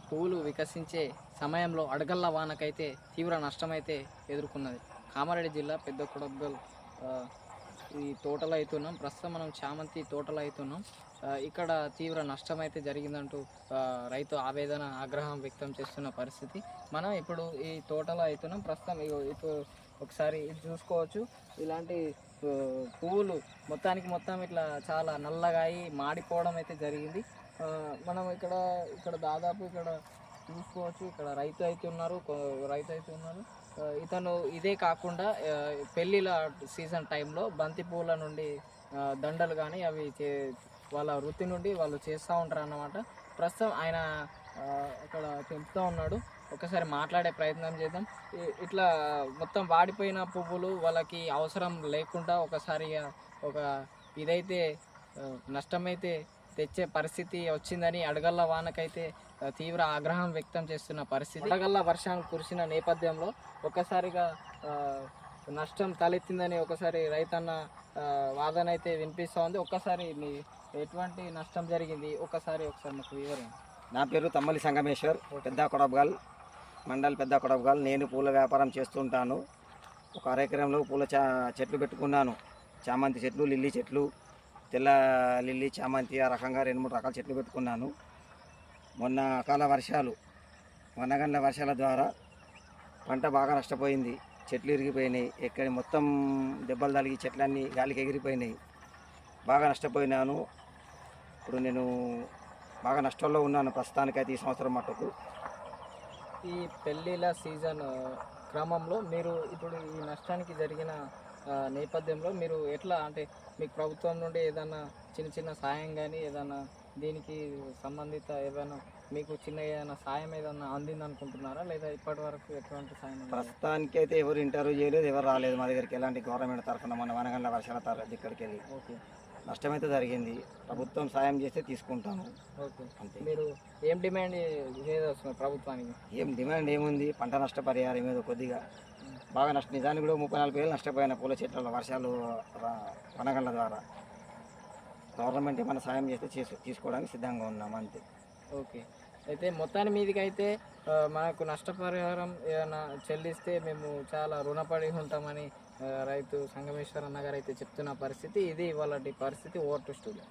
పువ్వులు వికసించే సమయంలో అడగల్ల వానకైతే తీవ్ర నష్టమైతే ఎదుర్కొన్నది. కామారెడ్డి జిల్లా పెద్ద కొడగల్ ఈ తోటలో అయితున్నాం. ప్రస్తుతం మనం చామంతి తోటలో అయితున్నాం. ఇక్కడ తీవ్ర నష్టమైతే జరిగిందంటూ రైతు ఆవేదన, ఆగ్రహం వ్యక్తం చేస్తున్న పరిస్థితి. మనం ఇప్పుడు ఈ తోటలో అయితున్నాం. ప్రస్తుతం ఇగో ఇప్పుడు ఒకసారి ఇది చూసుకోవచ్చు. ఇలాంటి పువ్వులు మొత్తం ఇట్లా చాలా నల్లగా అయి మాడిపోవడం అయితే జరిగింది. మనం ఇక్కడ దాదాపు ఇక్కడ చూసుకోవచ్చు. ఇక్కడ రైతు అయితే ఉన్నారు. ఇతను ఇదే కాకుండా పెళ్ళిళ్ళ సీజన్ టైంలో బంతి పూల నుండి దండలు కానీ అవి వాళ్ళ వృత్తి నుండి వాళ్ళు చేస్తూ ఉంటారు అన్నమాట. ప్రస్తుతం ఆయన ఇక్కడ చెప్తూ ఉన్నాడు. ఒకసారి మాట్లాడే ప్రయత్నం చేద్దాం. ఇట్లా మొత్తం వాడిపోయిన పువ్వులు వాళ్ళకి అవసరం లేకుండా ఒకసారిగా ఒక ఇదైతే నష్టమైతే తెచ్చే పరిస్థితి వచ్చిందని అడగల్ల వానకైతే తీవ్ర ఆగ్రహం వ్యక్తం చేస్తున్న పరిస్థితి. అడగల్ల వర్షం కురిసిన నేపథ్యంలో ఒక్కసారిగా నష్టం తలెత్తిందని ఒకసారి రైతన్న వాదన అయితే వినిపిస్తూ ఉంది. ఒక్కసారి ఎటువంటి నష్టం జరిగింది ఒకసారి మాకు వివరం. నా పేరు తమ్మలి సంగమేశ్వర్, పెద్ద కొడబ్గాల్ మండల్, పెద్ద కొడబ్గాల్. నేను పూల వ్యాపారం చేస్తుంటాను. ఒక అరెకరంలో పూల చెట్లు పెట్టుకున్నాను. చామంతి చెట్లు, లిల్లీ చెట్లు, తెల్ల లిల్లీ, చామంతి, ఆ రకంగా 2-3 రకాల చెట్లు పెట్టుకున్నాను. మొన్న అకాల వర్షాలు, వనగండ్ల వర్షాల ద్వారా పంట బాగా నష్టపోయింది. చెట్లు ఇరిగిపోయినాయి. మొత్తం దెబ్బలు తగిలి చెట్లన్నీ గాలికి ఎగిరిపోయినాయి. బాగా నష్టపోయినాను. ఇప్పుడు నేను బాగా నష్టంలో ఉన్నాను ప్రస్తుతానికైతే ఈ సంవత్సరం మట్టుకు. ఈ పెళ్ళిళ్ళ సీజన్ క్రమంలో మీరు ఇప్పుడు ఈ నష్టానికి జరిగిన నేపథ్యంలో మీరు ఎట్లా, అంటే మీకు ప్రభుత్వం నుండి ఏదైనా చిన్న సాయం కానీ ఏదైనా దీనికి సంబంధిత ఏదైనా మీకు ఏదైనా సాయం ఏదైనా అందిందనుకుంటున్నారా, లేదా ఇప్పటి వరకు ఎటువంటి సాయం? ప్రస్తుతానికి అయితే ఎవరు ఇంటర్వ్యూ చేయలేదు, ఎవరు రాలేదు మా దగ్గరికి. ఎలాంటి గవర్నమెంట్ తరఫున మన వనగండ్ల వర్షాల ఇక్కడికి వెళ్ళి ఓకే నష్టమైతే జరిగింది. ప్రభుత్వం సాయం చేస్తే తీసుకుంటాము. ఓకే, అంతే. మీరు ఏం డిమాండ్ చేయదలుచుకున్నారు ప్రభుత్వానికి? ఏం డిమాండ్ ఏముంది, పంట నష్టపరిహారం ఏదో కొద్దిగా బాగా నిజానికి కూడా 30-40 వేలు నష్టపోయిన పూల చెట్ల వర్షాలు వనగండ్ల ద్వారా. గవర్నమెంట్ ఏమైనా సాయం చేస్తే తీసుకోవడానికి సిద్ధంగా ఉన్నాము, అంతే. ఓకే, అయితే మొత్తాన్ని మీదికి అయితే మనకు నష్టపరిహారం ఏమైనా చెల్లిస్తే మేము చాలా రుణపడి ఉంటామని రైతు సంగమేశ్వర్ అన్న గారు అయితే చెప్తున్న పరిస్థితి ఇది. ఇవాళ పరిస్థితి. Over to studio.